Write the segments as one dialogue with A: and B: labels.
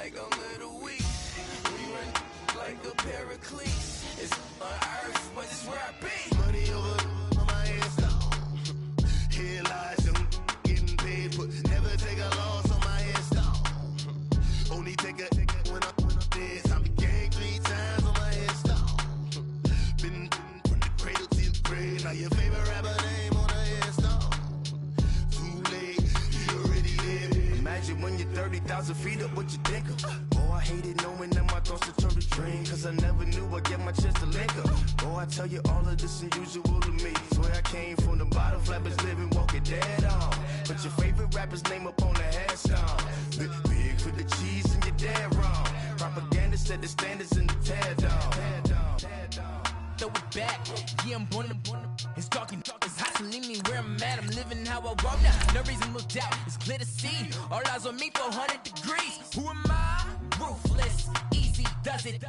A: like I'm little weak. We run like a Pericles. It's on earth, but it's where I be. Money over on my headstone. Here lies young, getting paid, but never take a loss on my headstone. Only take a when I'm dead. I be gang 3 times on my headstone. Been from the cradle to the grave. Now your favorite rapper name on a headstone. Too late, you already live. Imagine when you're 30,000 feet up, what you think of? Oh, I hated knowing that my thoughts would turn to dream. Cause I never knew I'd get my chance to link up. Oh, I tell you all of this unusual to me. Swear I came from the bottom, flappers living, walking dead on. But your favorite rapper's name up on the headstone. Big for the cheese and you're dead wrong. Propaganda set the standards in the tear down. Throw it back, yeah, I'm born to. It's dark and it's hot, so leave me where I'm at. I'm living how I walk now. No reason to doubt, it's clear to see. All eyes on me, 400 degrees. Who am I? Ruthless, easy does it.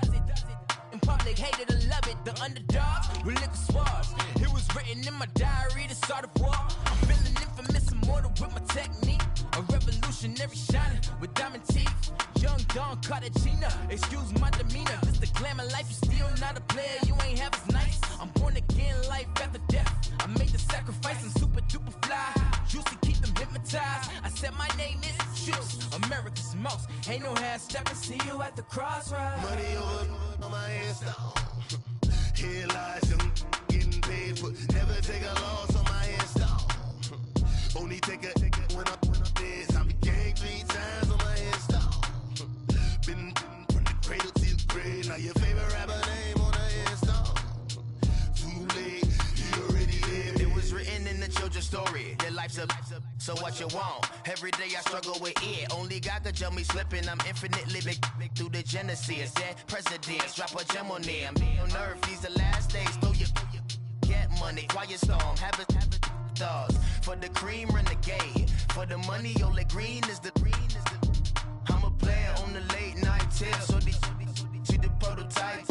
A: In public, hated or love it. The underdogs with liquor swabs. It was written in my diary to start a war. I'm feeling infamous, immortal with my technique. A revolutionary shining with diamond teeth. Young Don Cartagena, excuse my demeanor. This the glamour life, you still not a player. You ain't half as nice. I'm born again, life after death. I made the sacrifice and super duper fly. Used to keep them hypnotized. I said my name is Juice, America's most. Ain't no half stepping, see you at the crossroads. Money over on my headstone. Here lies young, getting paid, but never take a loss on my headstone. Only take a when I'm dead. I be gang 3 times on my headstone. Been from the cradle to the grave. Now your favorite rapper name on a headstone. Too late, you already lived. It was written in the children's story. Their life's a so what you want? Every day I struggle with it. Only God could jump me slipping. I'm infinitely big through the genesis. Dead presidents, drop a gem on them. On earth, these the last days. Throw your get money, quiet storm, have it thoughts. For the cream, renegade. For the money, Ole Green is the. I'm a player on the late night tip. So see the prototype.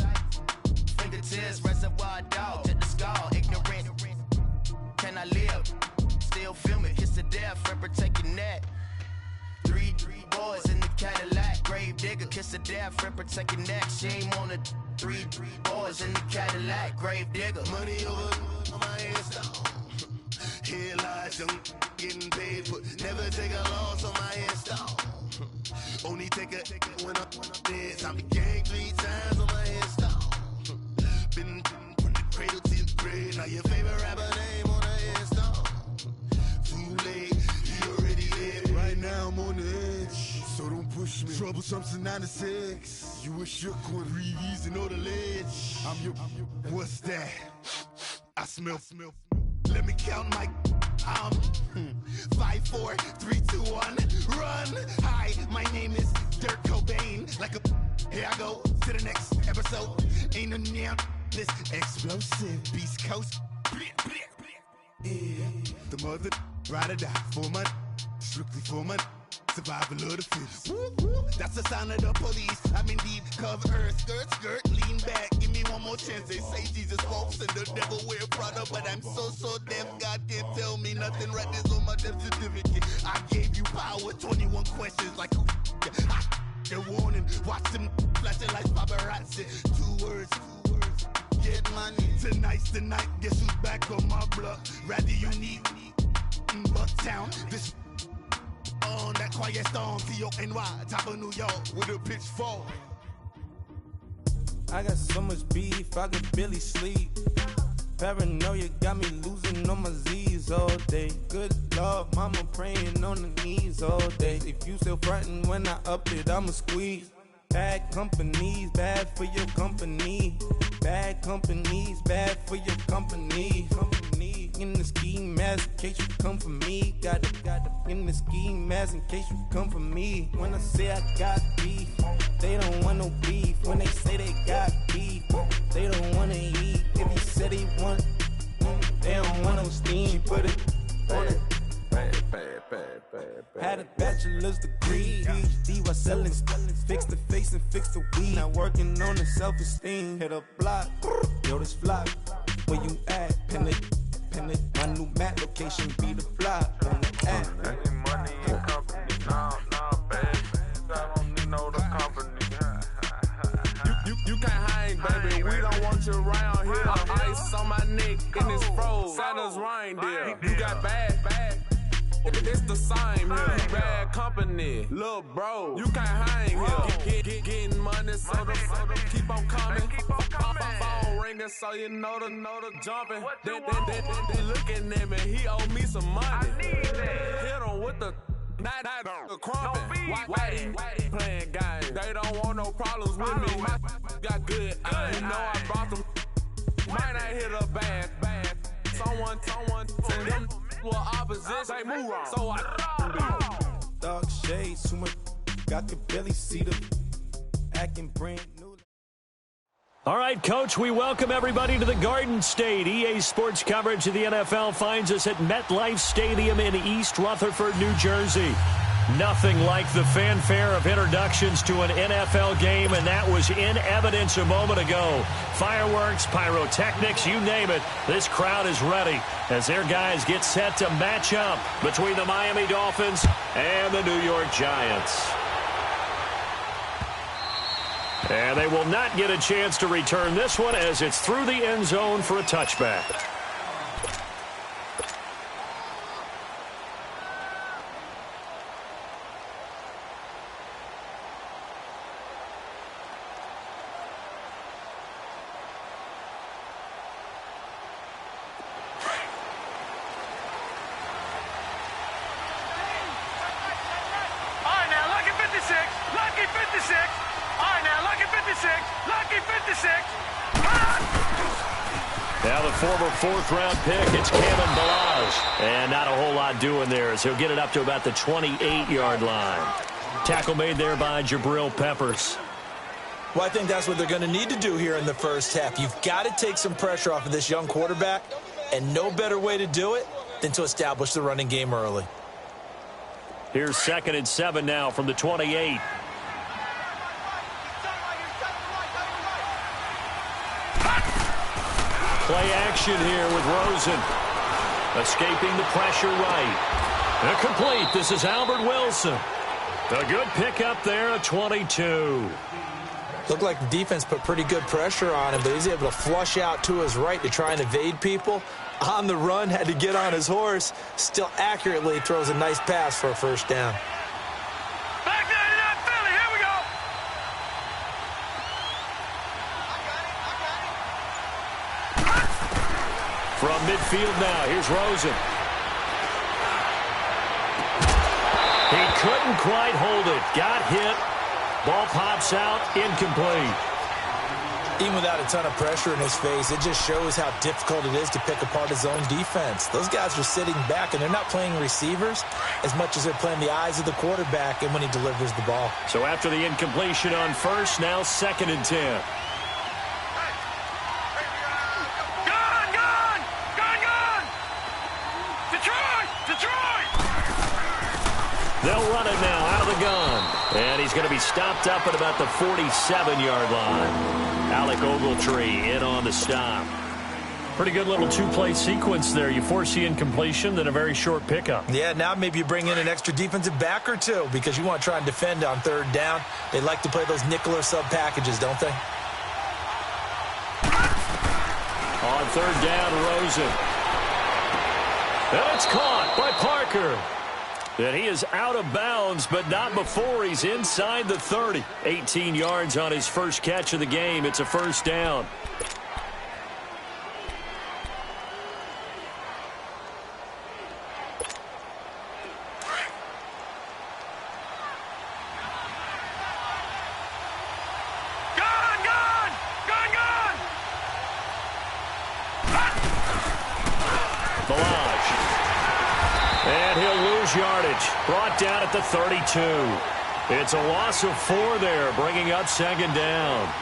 A: Fingertips, reservoir dog to the skull. Ignorant. Can I live? Still film it. Kiss to death, friend, protect your neck. 3 boys in the Cadillac. Grave digger, kiss to death, friend, protect your neck. Shame on the 3 boys in the Cadillac. Grave digger. Money over on my headstone. Here lies young, getting paid, but never take a loss on my headstone. Only take a when I'm dead. I be gang 3 times on my headstone. Been from the cradle to the grave. Now your favorite rapper name on a headstone. Too late, you already lived. Right now I'm on the edge, so don't push me. Troublesome to 9 to 6. You a shook one, breathe easy, know the ledge. I'm your, what's that? I smell. Let me count my 5, 4, 3, 2, 1, run. Hi, my name is Dirk Cobain. Like a here I go to the next episode. Ain't no damn this explosive Beast Coast. Yeah, the mother ride or die for my strictly for my survival of the fittest. That's the sign of the police. I'm indeed cover earth, skirt, lean back. Give me one more chance. They say Jesus walks and the devil wear Prada, but I'm so deaf. God can't tell me nothing. Right this on my death certificate. I gave you power. 21 questions like who? The warning. Watch them flashing like paparazzi. 2 words. Get money. Tonight's the night. Guess who's back on my block? Rather unique. Bucktown. This. On that quiet storm, T-O-N-Y, top of New York, with a pitchfork.
B: I got so much beef, I could barely sleep. Paranoia got me losing on my Z's all day. Good Lord, mama praying on the knees all day. If you still frontin' when I up it, I'ma squeeze. Bad companies, bad for your company. Bad companies, bad for your company. In the ski mask in case you come for me. Got it in the ski mask in case you come for me. When I say I got beef, they don't want no beef. When they say they got beef, they don't wanna eat. If you said they want, they don't want no steam. She put it on it. Had a bachelor's degree, PhD while selling. Fix the face and fix the weed. Now working on the self-esteem. Hit a block, yo this flock. Where you at? Pin it. My new map location be the fly on the app.
C: Any money in company, nah, baby. I don't need no the Santa's reindeer. You got bad. It's the same here. Bad company, little bro. You can't hang here. Getting money, so the keep on coming. Phone ringing, so you know the jumping. They looking at me. He owe me some money. Hit him with the night crumping. Why they playing games? They don't want no problems with me. My got good. You know I brought them. Might not hit a bad. Someone tell them. Opposition, move on. So I
B: Dark shades, too much. I could barely see them. Acting brand new.
D: All right, Coach, we welcome everybody to the Garden State. EA Sports coverage of the NFL finds us at MetLife Stadium in East Rutherford, New Jersey. Nothing like the fanfare of introductions to an NFL game, and that was in evidence a moment ago. Fireworks, pyrotechnics, you name it. This crowd is ready as their guys get set to match up between the Miami Dolphins and the New York Giants. And they will not get a chance to return this one as it's through the end zone for a touchback. Now the former fourth-round pick, it's Cameron Balaj. And not a whole lot doing there as he'll get it up to about the 28-yard line. Tackle made there by Jabril Peppers.
E: Well, I think that's what they're going to need to do here in the first half. You've got to take some pressure off of this young quarterback, and no better way to do it than to establish the running game early.
D: Here's 2nd and 7 now from the 28. Play action here with Rosen. Escaping the pressure right. Complete. This is Albert Wilson. A good pickup there at 22.
E: Looked like the defense put pretty good pressure on him, but he's able to flush out to his right to try and evade people. On the run, had to get on his horse. Still accurately throws a nice pass for a first down.
F: Back there to that Philly. Here we go.
D: From midfield now, here's Rosen. He couldn't quite hold it. Got hit. Ball pops out, incomplete.
E: Even without a ton of pressure in his face, it just shows how difficult it is to pick apart his own defense. Those guys are sitting back, and they're not playing receivers as much as they're playing the eyes of the quarterback and when he delivers the ball.
D: So after the incompletion on first, now 2nd and 10. They'll run it now out of the gun. And he's going to be stopped up at about the 47-yard line. Alec Ogletree in on the stop. Pretty good little two-play sequence there. You force the incompletion, then a very short pickup.
E: Yeah, now maybe you bring in an extra defensive back or two because you want to try and defend on 3rd down. They like to play those nickel or sub packages, don't they?
D: On 3rd down, Rosen. And it's caught by Parker. And he is out of bounds, but not before he's inside the 30. 18 yards on his first catch of the game. It's a first down. Yardage brought down at the 32. It's a loss of 4 there, bringing up 2nd down.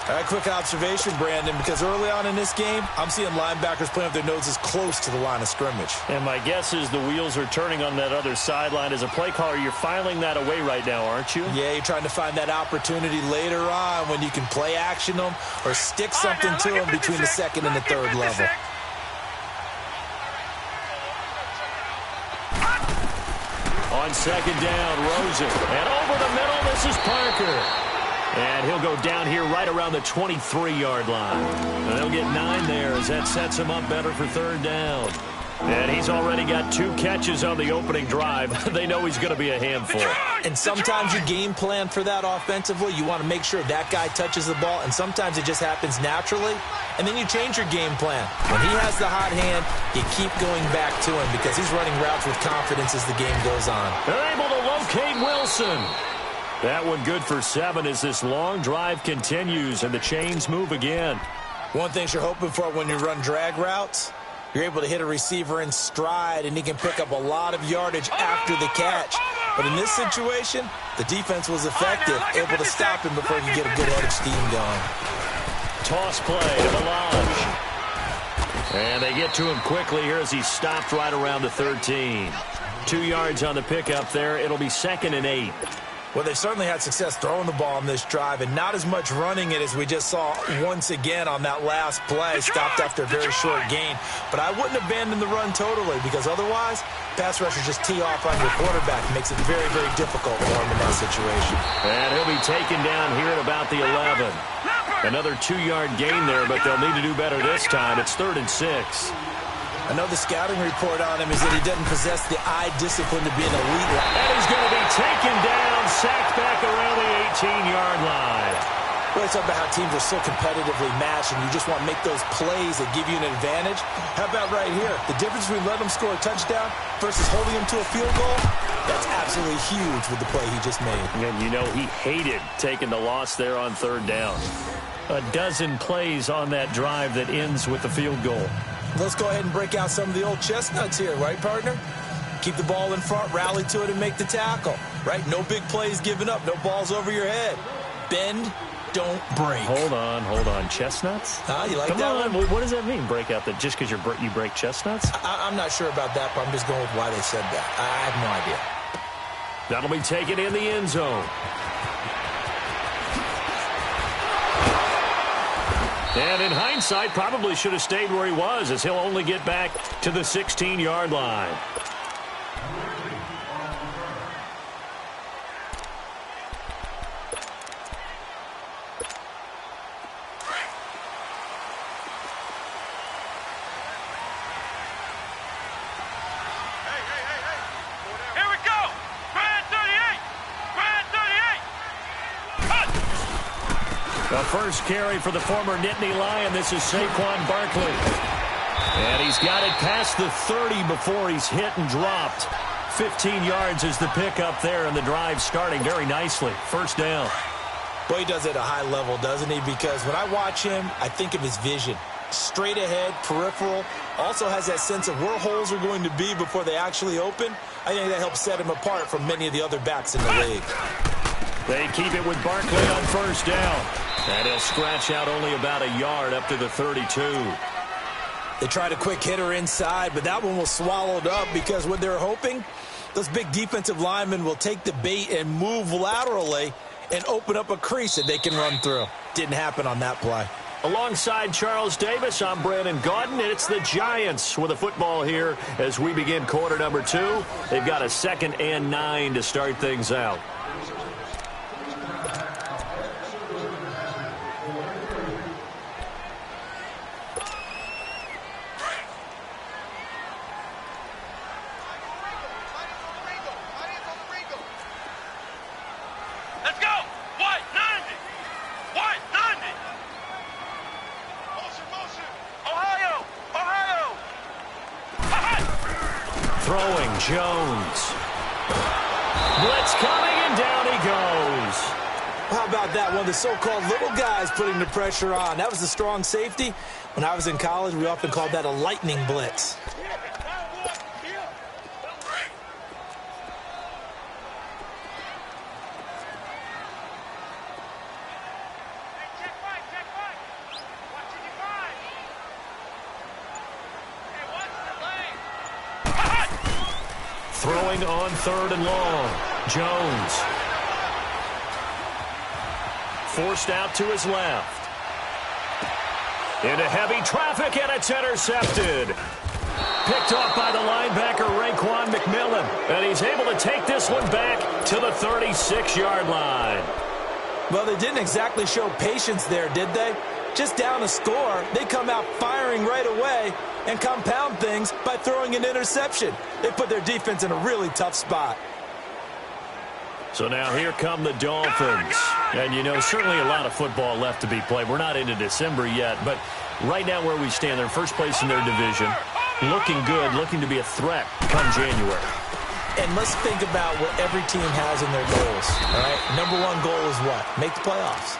E: All right, quick observation, Brandon, because early on in this game, I'm seeing linebackers playing with their noses close to the line of scrimmage.
D: And my guess is the wheels are turning on that other sideline. As a play caller, you're filing that away right now, aren't you?
E: Yeah, you're trying to find that opportunity later on when you can play action them or stick something to them between the 2nd and the 3rd level. On 2nd down, Rosen. And over the middle, this is Parker.
D: And he'll go down here right around the 23-yard line. And they'll get 9 there as that sets him up better for third down. And he's already got 2 catches on the opening drive. They know he's going to be a handful.
E: And sometimes you game plan for that offensively. You want to make sure that guy touches the ball, and sometimes it just happens naturally. And then you change your game plan. When he has the hot hand, you keep going back to him because he's running routes with confidence as the game goes on.
D: They're able to locate Wilson. That one good for 7 as this long drive continues and the chains move again.
E: One thing you're hoping for when you run drag routes, you're able to hit a receiver in stride, and he can pick up a lot of yardage after the catch. But in this situation, the defense was effective, able to stop him before he could get a good head of steam going.
D: Toss play to Melange. And they get to him quickly here as he's stopped right around the 13. 2 yards on the pickup there. It'll be 2nd and 8.
E: Well, they certainly had success throwing the ball on this drive and not as much running it as we just saw once again on that last play. Stopped after a very short gain. But I wouldn't abandon the run totally because otherwise, pass rushers just tee off on your quarterback. It makes it very, very difficult for him in that situation.
D: And he'll be taken down here at about the 11. Another 2-yard gain there, but they'll need to do better this time. It's 3rd and 6.
E: I know the scouting report on him is that he doesn't possess the eye discipline to be an elite line.
D: And he's going to be taken down, sacked back around the 18-yard line.
E: Well, it's about how teams are so competitively matched, and you just want to make those plays that give you an advantage. How about right here? The difference between letting him score a touchdown versus holding him to a field goal, that's absolutely huge with the play he just made.
D: And you know he hated taking the loss there on 3rd down. A dozen plays on that drive that ends with the field goal.
E: Let's go ahead and break out some of the old chestnuts here, right, partner? Keep the ball in front, rally to it, and make the tackle, right? No big plays given up, no balls over your head. Bend, don't break.
D: Hold on. Chestnuts?
E: You like
D: Come
E: that
D: on.
E: one?
D: What does that mean, break out? That just because you break chestnuts?
E: I'm not sure about that, but I'm just going with why they said that. I have no idea.
D: That'll be taken in the end zone. And in hindsight, probably should have stayed where he was as he'll only get back to the 16-yard line.
F: Here we go. Brand 38. Brand 38. Cut.
D: The first carry for the former Nittany Lion. This is Saquon Barkley. And he's got it past the 30 before he's hit and dropped. 15 yards is the pickup there, and the drive starting very nicely. First down.
E: Boy, he does it at a high level, doesn't he? Because when I watch him, I think of his vision. Straight ahead, peripheral. Also has that sense of where holes are going to be before they actually open. I think that helps set him apart from many of the other backs in the league.
D: They keep it with Barkley on first down. And he'll scratch out only about a yard up to the 32.
E: They tried a quick hitter inside, but that one was swallowed up because what they're hoping, those big defensive linemen will take the bait and move laterally and open up a crease that they can run through. Didn't happen on that play.
D: Alongside Charles Davis, I'm Brandon Gaudin, and it's the Giants with the football here as we begin quarter number 2. They've got a 2nd and 9 to start things out.
F: Let's go. White 90. White 90. Motion. Ohio.
D: Throwing Jones. Blitz coming, and down he goes.
E: How about that? One of the so-called little guys putting the pressure on. That was the strong safety. When I was in college, we often called that a lightning blitz.
D: Throwing on 3rd and long. Jones. Forced out to his left. Into heavy traffic, and it's intercepted. Picked off by the linebacker, Raekwon McMillan. And he's able to take this one back to the 36-yard line.
E: Well, they didn't exactly show patience there, did they? Just down a score, they come out firing right away and compound things by throwing an interception. They put their defense in a really tough spot.
D: So now here come the Dolphins. And, you know, certainly a lot of football left to be played. We're not into December yet, but right now where we stand, they're first place in their division. Looking good, looking to be a threat come January.
E: And let's think about what every team has in their goals, all right? Number one goal is what? Make the playoffs.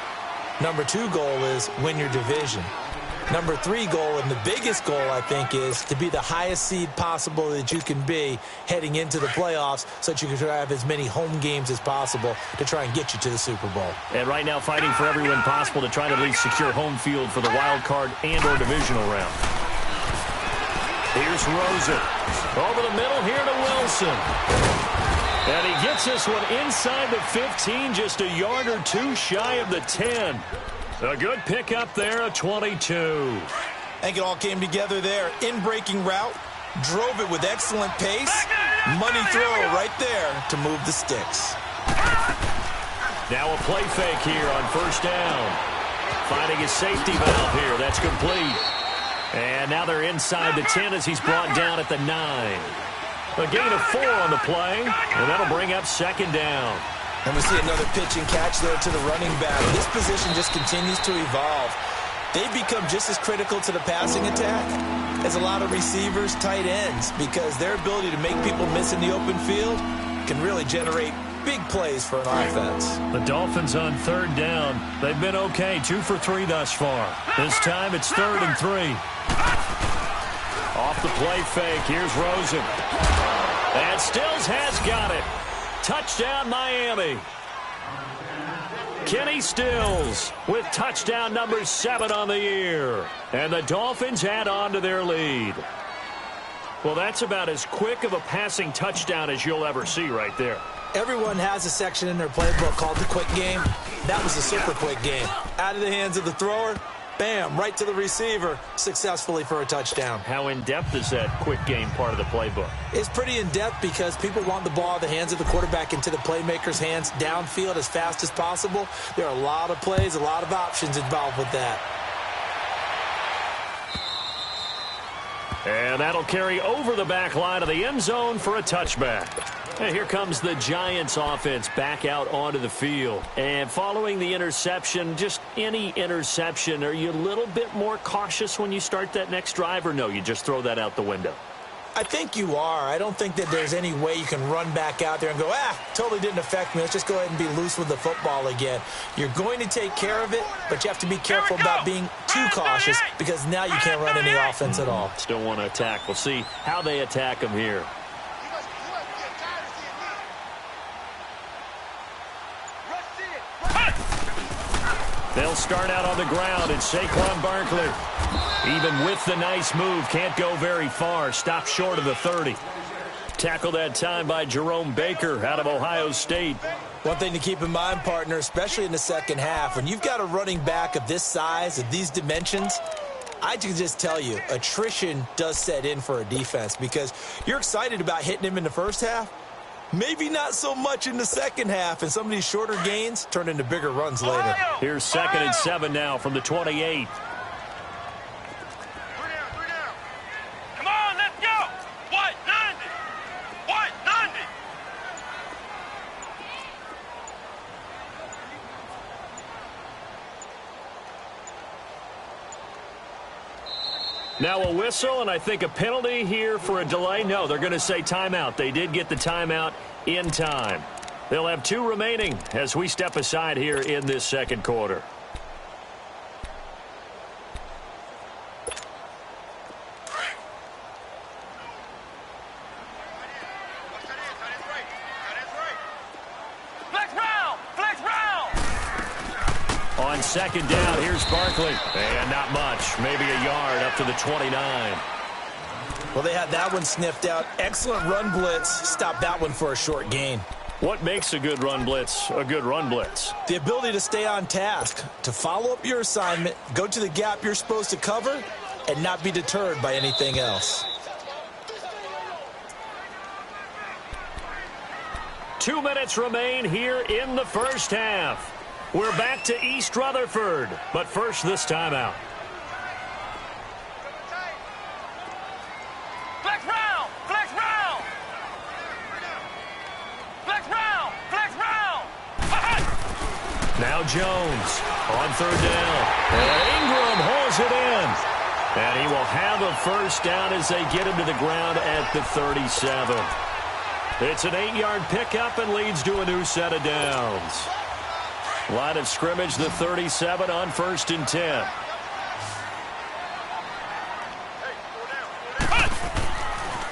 E: Number two goal is win your division. Number three goal, and the biggest goal, I think, is to be the highest seed possible that you can be heading into the playoffs so that you can have as many home games as possible to try and get you to the Super Bowl.
D: And right now fighting for every win possible to try to at least secure home field for the wild card and or divisional round. Here's Rosen. Over the middle here to Wilson. And he gets this one inside the 15, just a yard or two shy of the 10. A good pickup there, a 22.
E: I think it all came together there. In-breaking route, drove it with excellent pace. Money throw right there to move the sticks.
D: Now a play fake here on first down. Finding his safety valve here. That's complete. And now they're inside the 10 as he's brought down at the 9. A gain of 4 on the play, and that'll bring up second down.
E: And we see another pitch and catch there to the running back. This position just continues to evolve. They become just as critical to the passing attack as a lot of receivers, tight ends, because their ability to make people miss in the open field can really generate big plays for an offense.
D: The Dolphins on third down. They've been okay, 2 for 3 thus far. This time it's 3rd and 3. Off the play fake, here's Rosen. And Stills has got it. Touchdown, Miami. Kenny Stills with touchdown number 7 on the year. And the Dolphins add on to their lead. Well, that's about as quick of a passing touchdown as you'll ever see right there.
E: Everyone has a section in their playbook called the quick game. That was a super quick game. Out of the hands of the thrower, bam, right to the receiver, successfully for a touchdown.
D: How in-depth is that quick game part of the playbook?
E: It's pretty in-depth because people want the ball out of the hands of the quarterback into the playmaker's hands downfield as fast as possible. There are a lot of plays, a lot of options involved with that.
D: And that'll carry over the back line of the end zone for a touchback. And here comes the Giants offense back out onto the field. And following the interception, just any interception, are you a little bit more cautious when you start that next drive, or no, you just throw that out the window?
E: I think you are. I don't think that there's any way you can run back out there and go, totally didn't affect me. Let's just go ahead and be loose with the football again. You're going to take care of it, but you have to be careful about being too cautious because now you can't run any offense at all.
D: Still want to attack. We'll see how they attack them here. They'll start out on the ground. It's Saquon Barkley. Even with the nice move, can't go very far. Stopped short of the 30. Tackled that time by Jerome Baker out of Ohio State.
E: One thing to keep in mind, partner, especially in the second half, when you've got a running back of this size, of these dimensions, I can just tell you, attrition does set in for a defense because you're excited about hitting him in the first half. Maybe not so much in the second half, and some of these shorter gains turn into bigger runs later.
D: Here's 2nd and 7 now from the 28.
F: Come on, let's go. What? 90. What? 90.
D: Now a whistle, and I think a penalty here for a delay. No, they're going to say timeout. They did get the timeout in time. They'll have 2 remaining as we step aside here in this second quarter. On second down, here's Barkley. And not much, maybe a yard up to the 29.
E: Well, they had that one sniffed out. Excellent run blitz. Stopped that one for a short gain.
D: What makes a good run blitz a good run blitz?
E: The ability to stay on task, to follow up your assignment, go to the gap you're supposed to cover, and not be deterred by anything else. 2
D: minutes remain here in the first half. We're back to East Rutherford, but first this timeout.
F: Flex round! Flex round! Flex round! Flex round!
D: Now Jones on third down. And Ingram hauls it in. And he will have a first down as they get him to the ground at the 37. It's an 8-yard pickup and leads to a new set of downs. Line of scrimmage, the 37 on 1st and 10.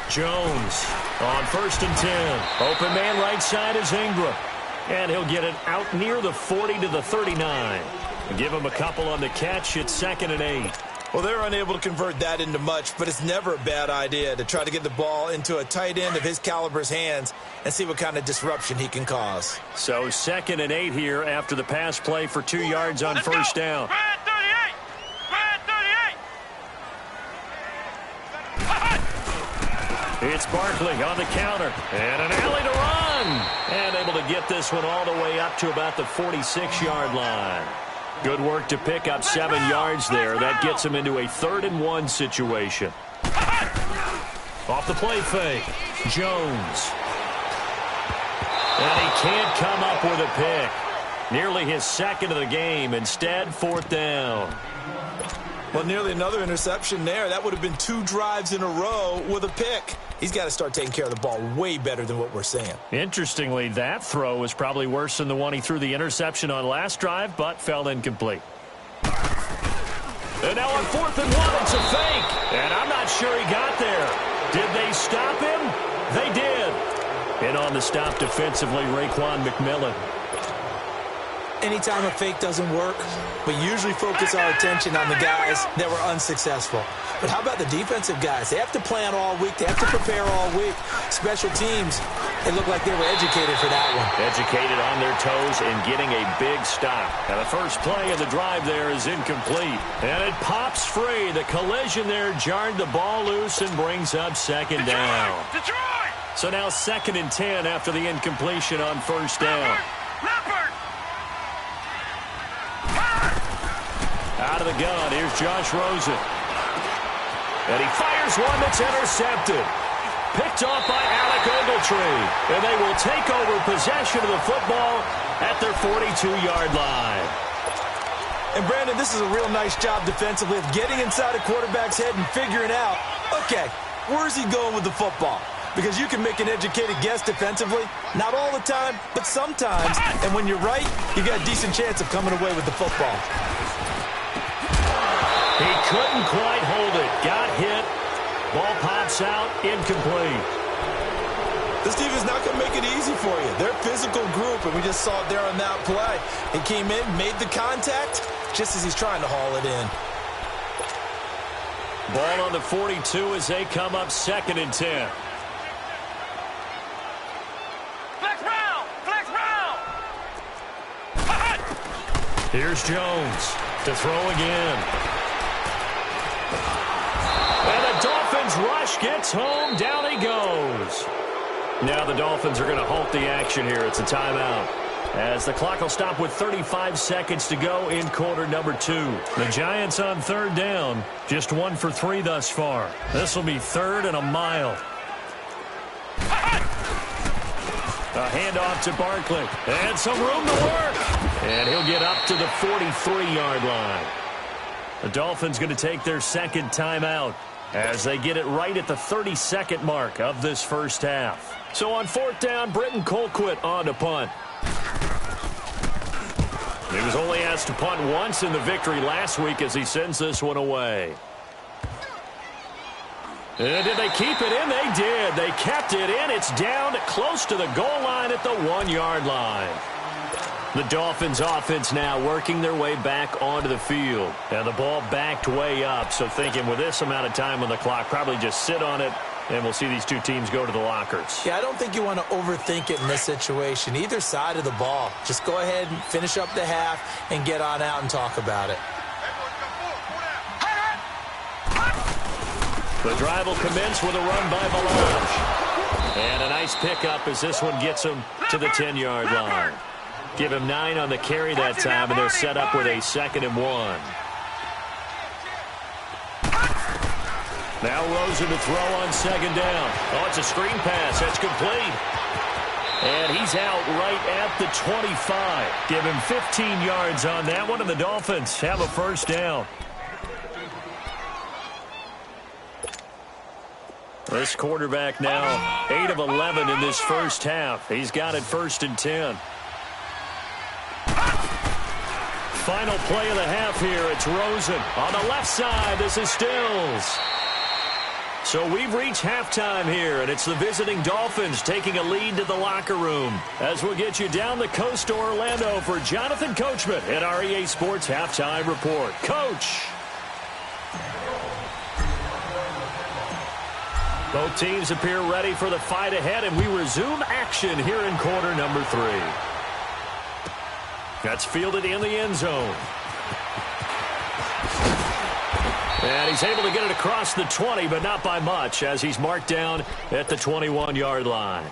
D: Jones on 1st and 10. Open man right side is Ingram. And he'll get it out near the 40 to the 39. Give him a couple on the catch. It's 2nd and 8.
E: Well, they're unable to convert that into much, but it's never a bad idea to try to get the ball into a tight end of his caliber's hands and see what kind of disruption he can cause.
D: So 2nd and 8 here after the pass play for 2 yards on first down.
F: Red 38! Red 38!
D: It's Barkley on the counter. And an alley to run. And able to get this one all the way up to about the 46-yard line. Good work to pick up 7 yards there. That gets him into a 3rd and 1 situation. Off the play fake. Jones. And he can't come up with a pick. Nearly his 2nd of the game. Instead, 4th down.
E: Well, nearly another interception there. That would have been 2 drives in a row with a pick. He's got to start taking care of the ball way better than what we're seeing.
D: Interestingly, that throw was probably worse than the one he threw the interception on last drive, but fell incomplete. And now on 4th and 1, it's a fake. And I'm not sure he got there. Did they stop him? They did. And on the stop defensively, Raekwon McMillan.
E: Anytime a fake doesn't work, we usually focus our attention on the guys that were unsuccessful. But how about the defensive guys? They have to plan all week. They have to prepare all week. Special teams, it looked like they were educated for that one.
D: Educated on their toes and getting a big stop. And the first play of the drive there is incomplete. And it pops free. The collision there jarred the ball loose and brings up 2nd down.
F: Detroit!
D: So now 2nd and 10 after the incompletion on first down.
F: Leopard!
D: Out of the gun, here's Josh Rosen. And he fires one that's intercepted. Picked off by Alec Ogletree. And they will take over possession of the football at their 42-yard line.
E: And, Brandon, this is a real nice job defensively of getting inside a quarterback's head and figuring out, okay, where's he going with the football? Because you can make an educated guess defensively. Not all the time, but sometimes. And when you're right, you got a decent chance of coming away with the football.
D: He couldn't quite hold it. Got hit. Ball pops out. Incomplete.
E: This defense is not going to make it easy for you. They're a physical group, and we just saw it there on that play. He came in, made the contact, just as he's trying to haul it in.
D: Ball on the 42 as they come up 2nd and 10.
F: Flex round! Flex round!
D: Here's Jones to throw again. And the Dolphins rush gets home. Down he goes. Now the Dolphins are going to halt the action here. It's a timeout. As the clock will stop with 35 seconds to go in quarter number 2. The Giants on 3rd down. Just 1 for 3 thus far. This will be 3rd and a mile. A handoff to Barkley. And some room to work. And he'll get up to the 43-yard line. The Dolphins going to take their 2nd timeout as they get it right at the 30-second mark of this first half. So on 4th down, Britton Colquitt on to punt. He was only asked to punt once in the victory last week as he sends this one away. And did they keep it in? They did. They kept it in. It's down close to the goal line at the 1-yard line. The Dolphins offense now working their way back onto the field. And the ball backed way up. So thinking with this amount of time on the clock, probably just sit on it, and we'll see these two teams go to the lockers.
E: Yeah, I don't think you want to overthink it in this situation. Either side of the ball. Just go ahead and finish up the half and get on out and talk about it.
D: The drive will commence with a run by Valanche. And a nice pickup as this one gets him to the 10-yard line. Give him 9 on the carry that time, and they're set up with a 2nd and 1. Now Rosen to throw on 2nd down. Oh, it's a screen pass. That's complete. And he's out right at the 25. Give him 15 yards on that one, and the Dolphins have a 1st down. This quarterback now 8 of 11 in this first half. He's got it 1st and 10. Final play of the half here. It's Rosen on the left side. This is Stills. So we've reached halftime here, and it's the visiting Dolphins taking a lead to the locker room. As we'll get you down the coast to Orlando for Jonathan Coachman at our EA Sports Halftime Report. Coach. Both teams appear ready for the fight ahead, and we resume action here in quarter number 3. That's fielded in the end zone. And he's able to get it across the 20, but not by much, as he's marked down at the 21-yard line.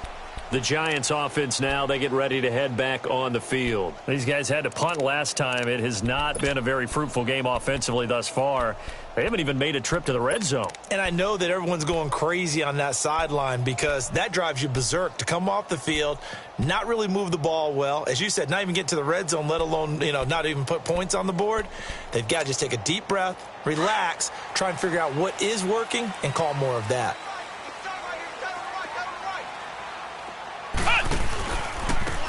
D: The Giants offense now, they get ready to head back on the field. These guys had to punt last time. It has not been a very fruitful game offensively thus far. They haven't even made a trip to the red zone. And I know that everyone's going crazy on that sideline because that drives you berserk to come off the field, not really move the ball well. As you said, not even get to the red zone, let alone, not even put points on the board. They've got to just take a deep breath, relax, try and figure out what is working, and call more of that.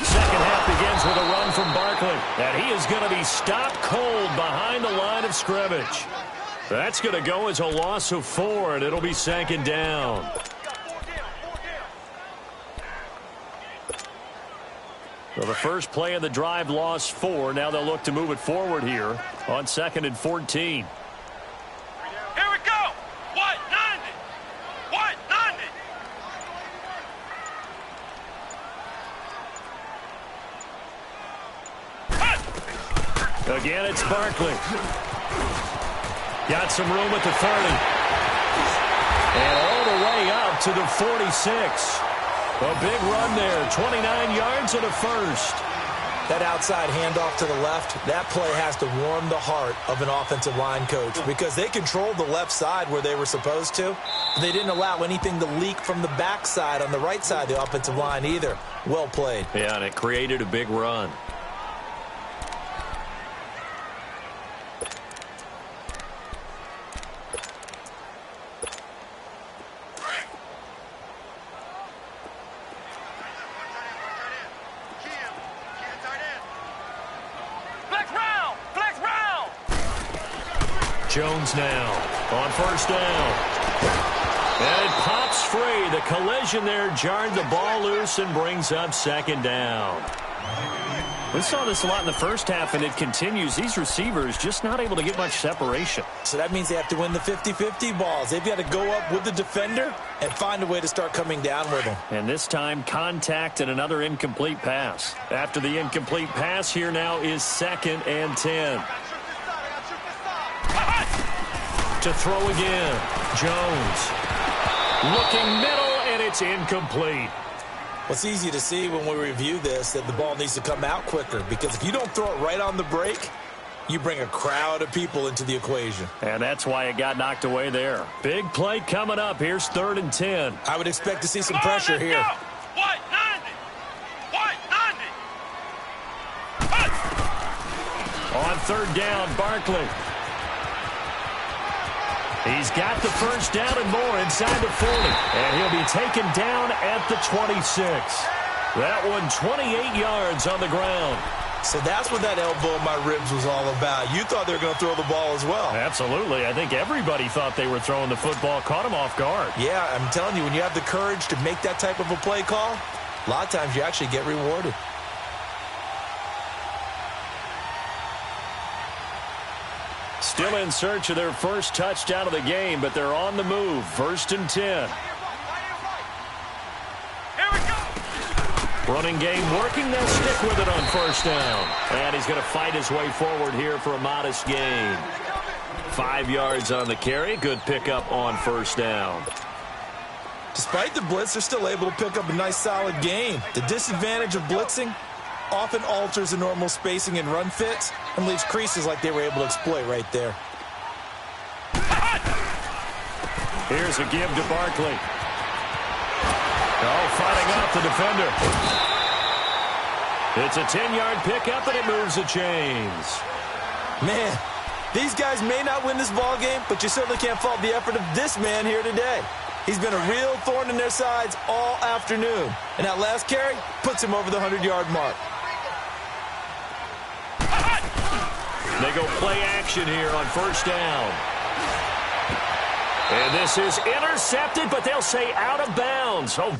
D: Second half begins with a run from Barkley, and he is going to be stopped cold behind the line of scrimmage. That's going to go as a loss of 4, and it'll be 2nd down. So the first play of the drive lost 4. Now they'll look to move it forward here on 2nd and 14.
F: Here we go. What? 90. What? 90.
D: Again, it's Barkley. Got some room at the 30. And all the way up to the 46. A big run there. 29 yards and a 1st. That outside handoff to the left, that play has to warm the heart of an offensive line coach because they controlled the left side where they were supposed to. They didn't allow anything to leak from the backside on the right side of the offensive line either. Well played. Yeah, and it created a big run. Jones now on 1st down. And it pops free. The collision there jarred the ball loose and brings up 2nd down. We saw this a lot in the first half, and it continues. These receivers just not able to get much separation. So that means they have to win the 50-50 balls. They've got to go up with the defender and find a way to start coming down with them. And this time, contact and another incomplete pass. After the incomplete pass, here now is 2nd and 10. To throw again. Jones. Looking middle, and it's incomplete. Well, it's easy to see when we review this that the ball needs to come out quicker because if you don't throw it right on the break, you bring a crowd of people into the equation. And that's why it got knocked away there. Big play coming up. Here's 3rd and 10. I would expect to see some pressure here.
F: What? 90. What? 90.
D: On 3rd down, Barkley. He's got the 1st down and more inside the 40. And he'll be taken down at the 26. That one 28 yards on the ground. So that's what that elbow in my ribs was all about. You thought they were going to throw the ball as well. Absolutely. I think everybody thought they were throwing the football. Caught him off guard. Yeah, I'm telling you, when you have the courage to make that type of a play call, a lot of times you actually get rewarded. Still in search of their first touchdown of the game, but they're on the move. 1st and 10.
F: Here we go.
D: Running game working. They'll stick with it on 1st down. And he's going to fight his way forward here for a modest gain. 5 yards on the carry. Good pickup on 1st down. Despite the blitz, they're still able to pick up a nice solid gain. The disadvantage of blitzing,
E: often alters the normal spacing and run fits and leaves creases like they were able to exploit right there.
D: Here's a give to Barkley. Oh, fighting off the defender. It's a 10-yard pickup, and it moves the chains.
E: Man, these guys may not win this ball game, but you certainly can't fault the effort of this man here today. He's been a real thorn in their sides all afternoon. And that last carry puts him over the 100-yard mark.
D: They go play action here on first down. And this is intercepted, but they'll say out of bounds. Oh,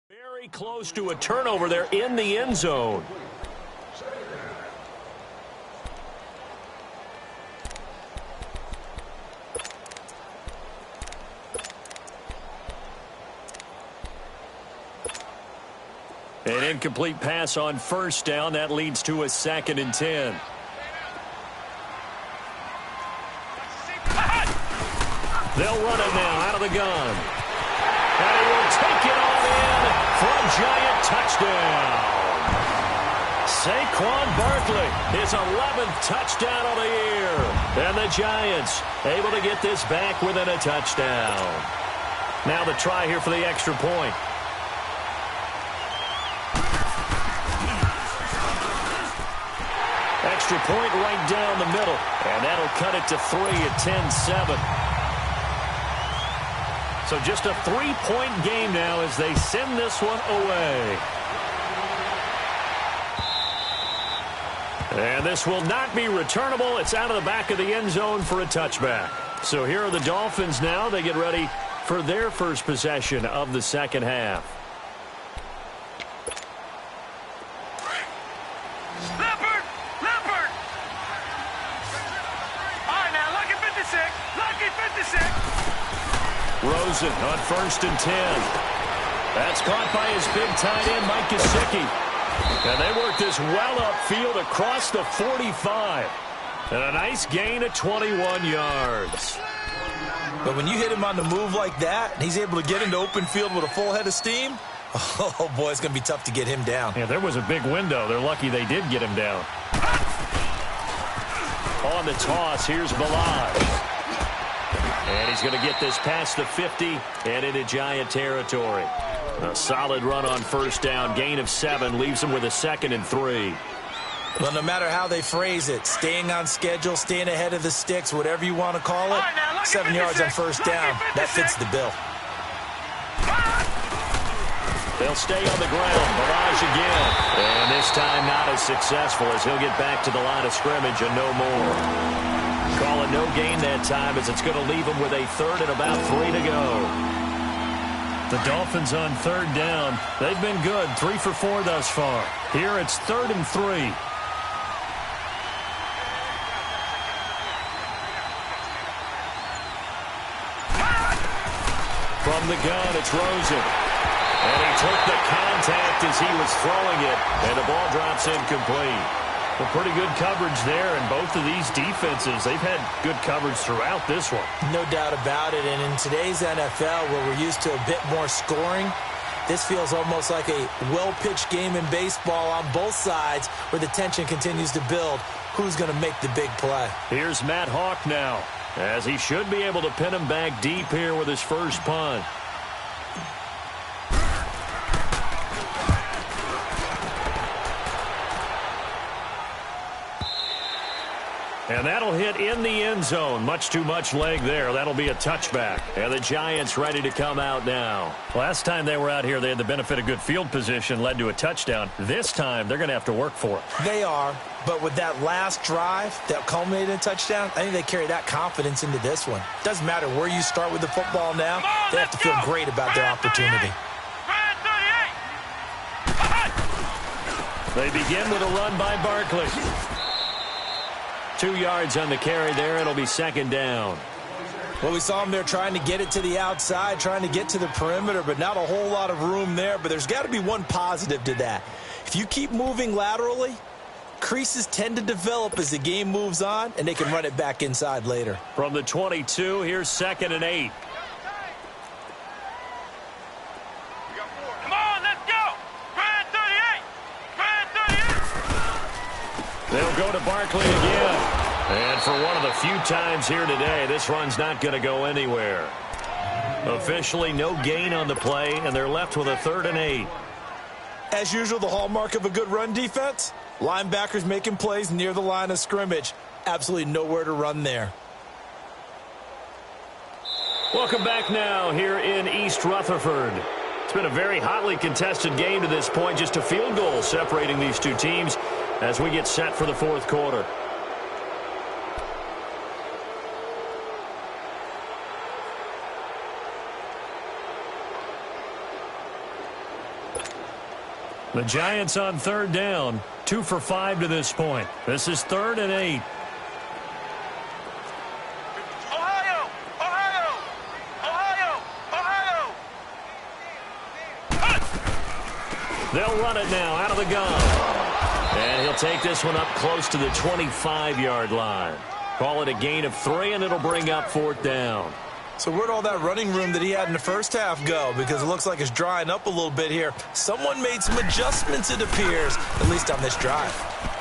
D: very close to a turnover there in the end zone. An incomplete pass on first down. That leads to a 2nd and 10. They'll run it now out of the gun. And he will take it all in for a giant touchdown. Saquon Barkley, his 11th touchdown of the year. And the Giants able to get this back within a touchdown. Now the try here for the extra point. Extra point right down the middle. And that'll cut it to 3 at 10-7. So just a 3-point game now as they send this one away. And this will not be returnable. It's out of the back of the end zone for a touchback. So here are the Dolphins now. They get ready for their first possession of the second half. Rosen on 1st and 10. That's caught by his big tight end, Mike Gesicki. And they work this well upfield across the 45. And a nice gain of 21 yards.
E: But when you hit him on the move like that, and he's able to get into open field with a full head of steam, oh, boy, it's going to be tough to get him down.
D: Yeah, there was a big window. They're lucky they did get him down. On the toss, here's Balaj. And he's going to get this past the 50 and into Giant territory. A solid run on first down. Gain of 7 leaves him with a 2nd and 3.
E: Well, no matter how they phrase it, staying on schedule, staying ahead of the sticks, whatever you want to call it, 7 yards on first down, that fits the bill.
D: They'll stay on the ground. Balaj again. And this time not as successful as he'll get back to the line of scrimmage and no more. Call it no gain that time as it's going to leave him with a 3rd and about 3 to go. The Dolphins on 3rd down. They've been good. 3 for 4 thus far. Here it's 3rd and 3. From the gun, it's Rosen. And he took the contact as he was throwing it. And the ball drops incomplete. Well, pretty good coverage there, and both of these defenses, they've had good coverage throughout this one.
E: No doubt about it, and in today's NFL, where we're used to a bit more scoring, this feels almost like a well-pitched game in baseball on both sides where the tension continues to build. Who's going to make the big play?
D: Here's Matt Hawk now, as he should be able to pin him back deep here with his first punt. And that'll hit in the end zone. Much too much leg there. That'll be a touchback. And the Giants ready to come out now. Last time they were out here, they had the benefit of good field position, led to a touchdown. This time, they're going to have to work for it.
E: They are, but with that last drive that culminated in a touchdown, I think they carry that confidence into this one. Doesn't matter where you start with the football now, they have to feel great about their opportunity.
D: They begin with a run by Barkley. 2 yards on the carry there. It'll be 2nd down.
E: Well, we saw him there trying to get it to the outside, trying to get to the perimeter, but not a whole lot of room there. But there's got to be one positive to that. If you keep moving laterally, creases tend to develop as the game moves on, and they can run it back inside later.
D: From the 22, here's 2nd and 8.
F: Come on, let's go. Brand 38. Brand 38.
D: They'll go to Barkley again. And for one of the few times here today, this run's not going to go anywhere. Officially, no gain on the play, and they're left with a 3rd and 8.
E: As usual, the hallmark of a good run defense, linebackers making plays near the line of scrimmage. Absolutely nowhere to run there.
D: Welcome back now here in East Rutherford. It's been a very hotly contested game to this point, just a field goal separating these two teams as we get set for the 4th quarter. The Giants on 3rd down, 2 for 5 to this point. This is 3rd and 8.
F: Ohio! Ohio! Ohio! Ohio!
D: They'll run it now out of the gun. And he'll take this one up close to the 25-yard line. Call it a gain of 3, and it'll bring up 4th down.
E: So where'd all that running room that he had in the first half go? Because it looks like it's drying up a little bit here. Someone made some adjustments, it appears, at least on this drive.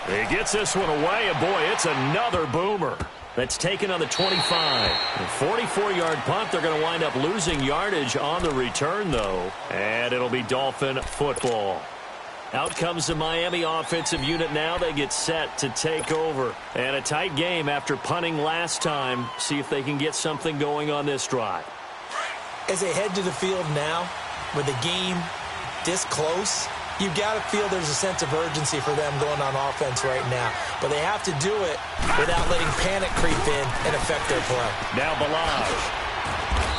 D: He gets this one away, and boy, it's another boomer. That's taken on the 25. A 44-yard punt. They're going to wind up losing yardage on the return, though. And it'll be Dolphin football. Out comes the Miami offensive unit now. They get set to take over. And a tight game after punting last time. See if they can get something going on this drive.
E: As they head to the field now, with the game this close, you've got to feel there's a sense of urgency for them going on offense right now. But they have to do it without letting panic creep in and affect their play.
D: Now Balaj.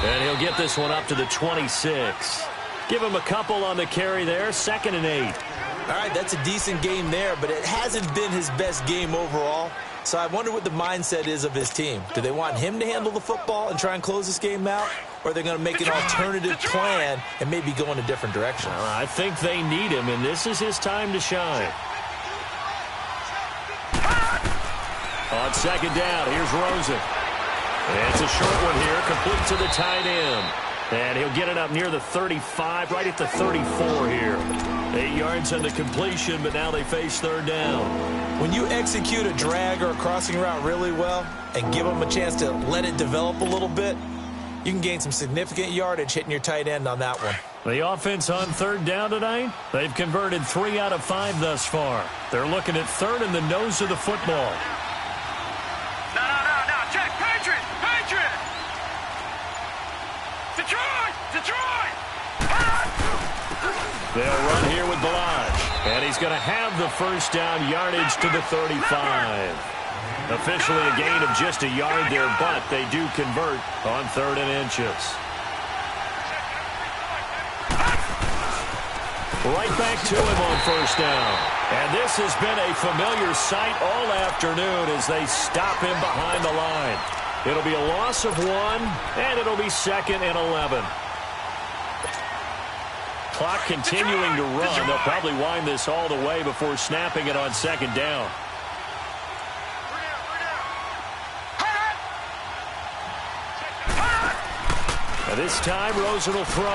D: And he'll get this one up to the 26. Give him a couple on the carry there. 2nd and 8.
E: All right, that's a decent game there, but it hasn't been his best game overall. So I wonder what the mindset is of his team. Do they want him to handle the football and try and close this game out? Or are they going to make an alternative plan and maybe go in a different direction?
D: I think they need him, and this is his time to shine. On 2nd down, here's Rosen. And it's a short one here, complete to the tight end. And he'll get it up near the 35, right at the 34 here. 8 yards on the completion, but now they face 3rd down.
E: When you execute a drag or a crossing route really well and give them a chance to let it develop a little bit, you can gain some significant yardage hitting your tight end on that one.
D: The offense on 3rd down tonight, they've converted 3 out of 5 thus far. They're looking at 3rd in the nose of the football.
F: No, check, Patriot! Detroit!
D: They'll run here with Balaj. And he's going to have the 1st down yardage to the 35. Officially a gain of just a yard there, but they do convert on 3rd and inches. Right back to him on 1st down. And this has been a familiar sight all afternoon as they stop him behind the line. It'll be a loss of 1, and it'll be 2nd and 11. Clock continuing to run. They'll probably wind this all the way before snapping it on 2nd down. And this time, Rosen will throw.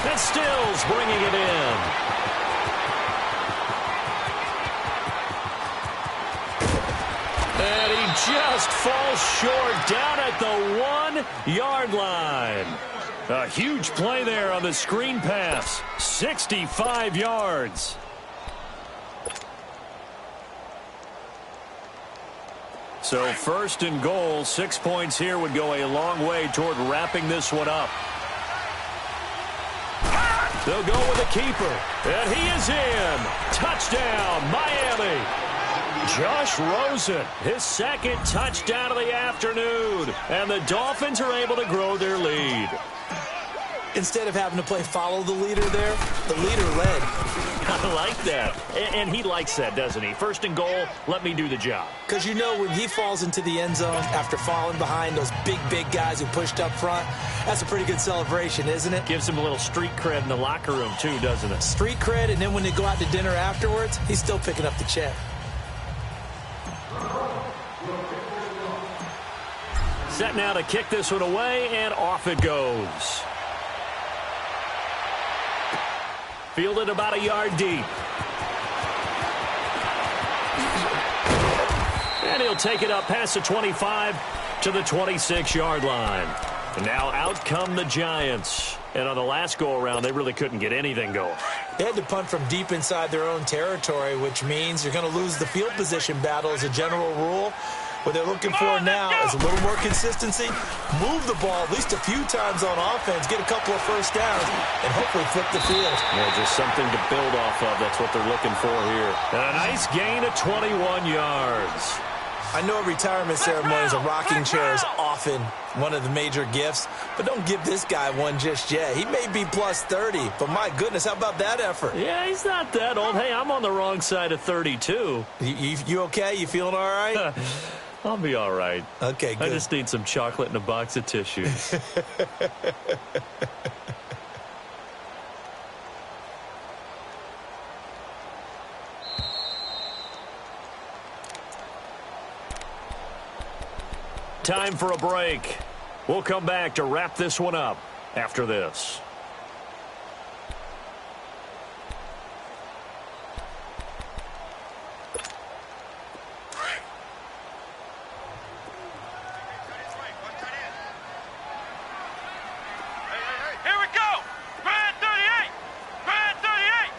D: And Stills bringing it in. And he just falls short down at the 1-yard line. A huge play there on the screen pass. 65 yards. So 1st and goal, 6 points here would go a long way toward wrapping this one up. They'll go with a keeper. And he is in. Touchdown, Miami. Josh Rosen, his 2nd touchdown of the afternoon. And the Dolphins are able to grow their lead.
E: Instead of having to play follow the leader there, the leader led.
D: I like that. And he likes that, doesn't he? 1st and goal, let me do the job.
E: Because you know when he falls into the end zone after falling behind those big guys who pushed up front, that's a pretty good celebration, isn't it?
D: Gives him a little street cred in the locker room, too, doesn't it?
E: Street cred, and then when they go out to dinner afterwards, he's still picking up the check.
D: Set now to kick this one away, and off it goes. Fielded about a yard deep. And he'll take it up past the 25 to the 26-yard line. And now out come the Giants. And on the last go-around, they really couldn't get anything going.
E: They had to punt from deep inside their own territory, which means you're going to lose the field position battle as a general rule. What they're looking for now is a little more consistency, move the ball at least a few times on offense, get a couple of first downs, and hopefully flip the field.
D: Yeah, just something to build off of. That's what they're looking for here. And a nice gain of 21 yards.
E: I know retirement ceremonies, a rocking chair is often one of the major gifts, but don't give this guy one just yet. He may be plus 30, but my goodness, how about that effort?
D: Yeah, he's not that old. Hey, I'm on the wrong side of 32.
E: You okay? You feeling all right?
D: I'll be all right.
E: Okay, good.
D: I just need some chocolate and a box of tissues. Time for a break. We'll come back to wrap this one up after this.
F: Here we go. Red 38. Red 38.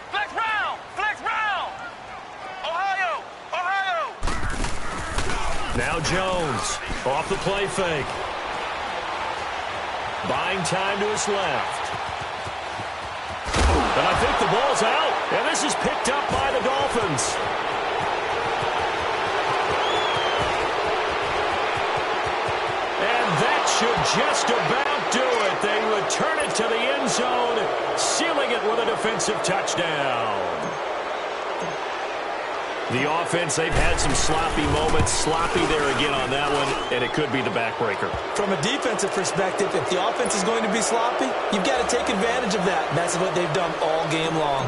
F: Flex round. Flex round. Ohio. Ohio.
D: Now Jones off the play fake. Buying time to his left. And I think the ball's out. And this is picked up by the Dolphins. And that should just about do it. They return it to the end zone, sealing it with a defensive touchdown. The offense, they've had some sloppy moments. Sloppy there again on that one, and it could be the backbreaker.
E: From a defensive perspective, if the offense is going to be sloppy, you've got to take advantage of that. And that's what they've done all game long.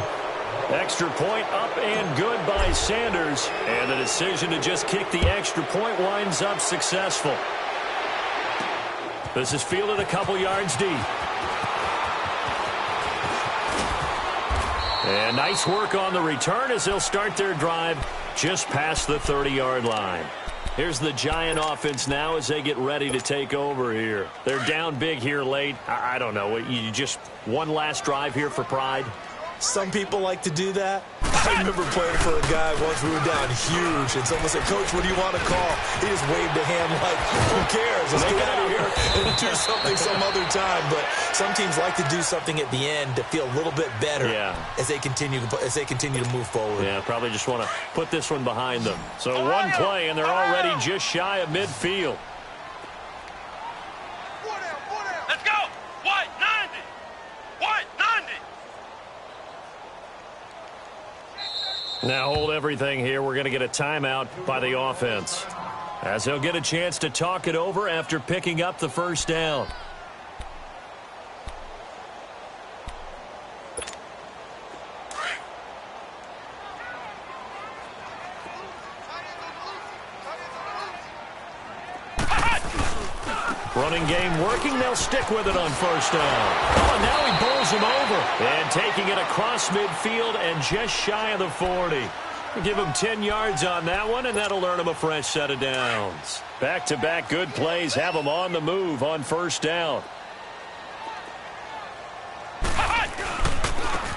D: Extra point up and good by Sanders. And the decision to just kick the extra point winds up successful. This is fielded a couple yards deep. And nice work on the return as they'll start their drive just past the 30-yard line. Here's the Giant offense now as they get ready to take over here. They're down big here late. I don't know. You just one last drive here for pride?
E: Some people like to do that. I remember playing for a guy once we were down huge, and someone said, "Coach, what do you want to call?" He just waved a hand like, "Who cares? Let's get out of here and do something some other time." But some teams like to do something at the end to feel a little bit better as they continue to move forward.
D: Yeah, probably just want to put this one behind them. So one play, and they're already just shy of midfield.
F: Let's go. What? 90. What? 90.
D: Now hold everything here. We're going to get a timeout by the offense, as they'll get a chance to talk it over after picking up the first down. Running game working. They'll stick with it on first down. Oh, and now he bowls him over. And taking it across midfield and just shy of the 40. Give him 10 yards on that one, and that'll earn him a fresh set of downs. Back-to-back good plays have him on the move on first down.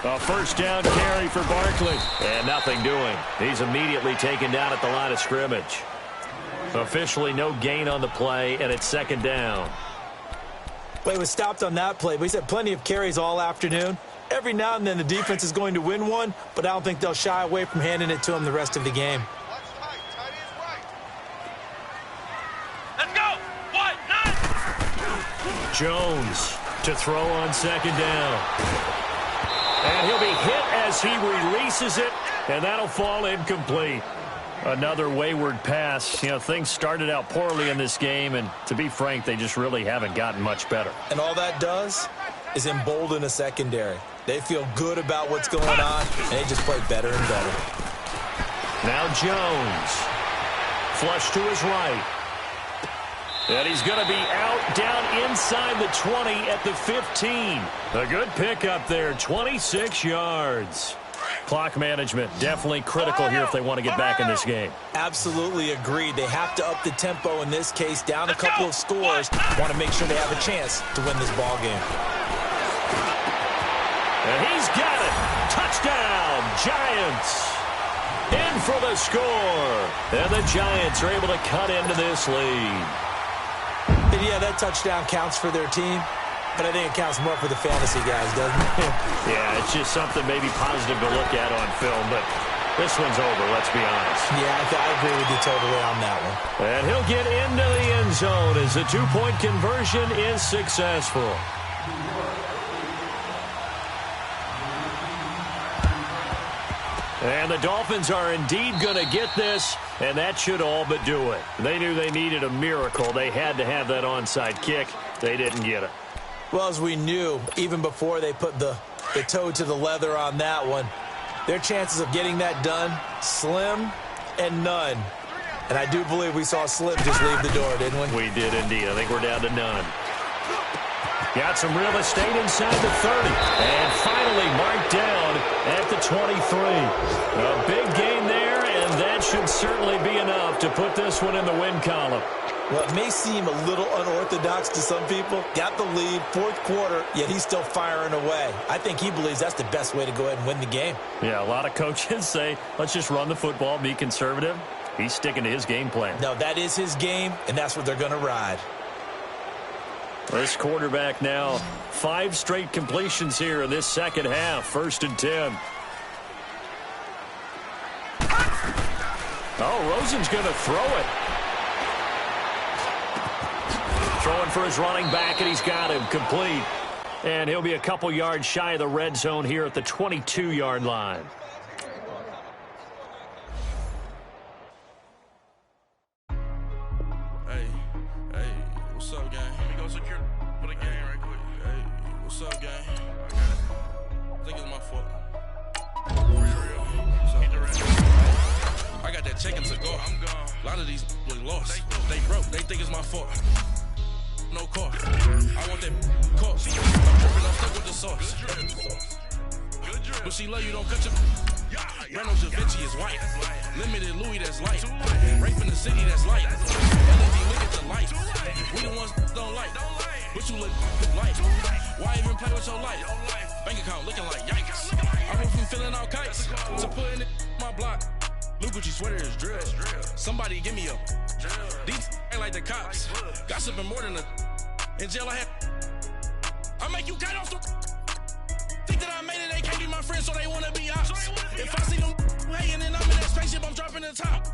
D: A first down carry for Barkley. And nothing doing. He's immediately taken down at the line of scrimmage. Officially no gain on the play, and it's second down.
E: Play was stopped on that play, but he's had plenty of carries all afternoon. Every now and then the defense is going to win one, but I don't think they'll shy away from handing it to him the rest of the game.
F: Let's go. What? 9.
D: Jones to throw on second down. And he'll be hit as he releases it, and that'll fall incomplete. Another wayward pass. You know, things started out poorly in this game, and to be frank, they just really haven't gotten much better.
E: And all that does is embolden a secondary. They feel good about what's going on, and they just play better and better.
D: Now Jones. Flush to his right. And he's going to be out down inside the 20 at the 15. A good pickup there, 26 yards. Clock management definitely critical here if they want to get back in this game.
E: Absolutely agreed. They have to up the tempo in this case, down a couple of scores. Want to make sure they have a chance to win this ball game.
D: And he's got it. Touchdown, Giants. In for the score. And the Giants are able to cut into this lead.
E: And yeah, that touchdown counts for their team, but I think it counts more for the fantasy guys, doesn't it?
D: Yeah, it's just something maybe positive to look at on film, but this one's over, let's be honest.
E: Yeah, I agree with you totally on that one.
D: And he'll get into the end zone as the two-point conversion is successful. And the Dolphins are indeed going to get this, and that should all but do it. They knew they needed a miracle. They had to have that onside kick. They didn't get it.
E: Well, as we knew, even before they put the toe to the leather on that one, their chances of getting that done, slim and none. And I do believe we saw Slim just leave the door, didn't we?
D: We did indeed. I think we're down to none. Got some real estate inside the 30. And finally marked down at the 23. A big gain there, and that should certainly be enough to put this one in the win column.
E: Well, it may seem a little unorthodox to some people. Got the lead, fourth quarter, yet he's still firing away. I think he believes that's the best way to go ahead and win the game.
D: Yeah, a lot of coaches say, let's just run the football, be conservative. He's sticking to his game plan.
E: No, that is his game, and that's what they're going to ride.
D: This quarterback now, 5 straight completions here in this second half. 1st and 10. Oh, Rosen's going to throw it. Throwing for his running back, and he's got him complete. And he'll be a couple yards shy of the red zone here at the 22-yard line.
G: Hey, what's up, gang? Let me go secure for the game right quick. Hey, what's up, gang? I got it. I think it's my fault. I got that chicken to go. I'm gone. A lot of these was lost. They broke. They think it's my fault. No car. I want that car. I'm tripping. I'm stuck with the sauce. But she love you, don't cut your... Renault Da Vinci is white. Limited Louis, that's light. Rape in the city, that's light. LED, look at the lights. We the ones don't like. But you look light. Why even play with your life? Bank account looking like yikes. I went from filling out kites to putting it in my block. Blue Gucci sweater is drill. Somebody give me a... These ain't like the cops. Gossiping more than a... In jail I had... I make you cut off the... Think that I made it, they can't be my friends, so they wanna be ops. If I see them hating and I'm in that spaceship, I'm dropping the top.